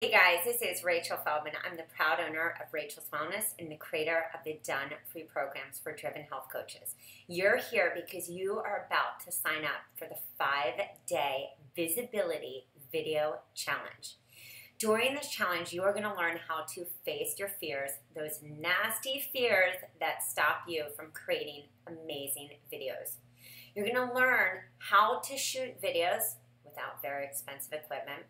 Hey guys, this is Rachel Feldman. I'm the proud owner of Rachel's Wellness and the creator of the Done free programs for driven health coaches. You're here because you are about to sign up for the 5-day visibility video challenge. During this challenge, you are going to learn how to face your fears, those nasty fears that stop you from creating amazing videos. You're going to learn how to shoot videos without very expensive equipment.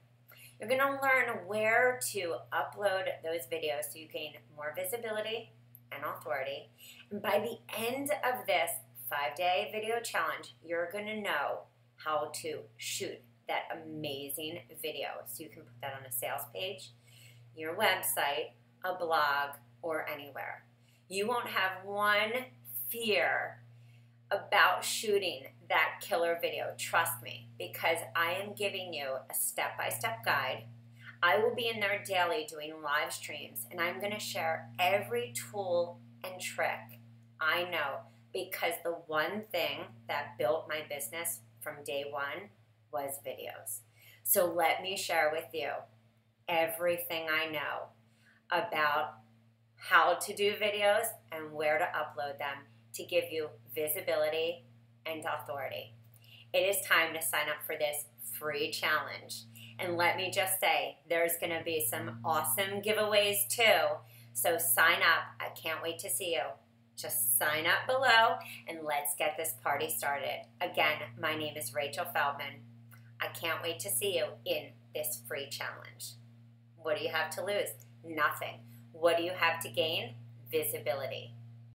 You're going to learn where to upload those videos so you gain more visibility and authority. And by the end of this 5-day video challenge, you're going to know how to shoot that amazing video so you can put that on a sales page, your website, a blog, or anywhere. You won't have one fear about shooting that killer video. Trust me, because I am giving you a step-by-step guide. I will be in there daily doing live streams, and I'm going to share every tool and trick I know, because the one thing that built my business from day one was videos. So let me share with you everything I know about how to do videos and where to upload them to give you visibility and authority. It is time to sign up for this free challenge. And let me just say, there's going to be some awesome giveaways too. So sign up. I can't wait to see you. Just sign up below and let's get this party started. Again, my name is Rachel Feldman. I can't wait to see you in this free challenge. What do you have to lose? Nothing. What do you have to gain? Visibility.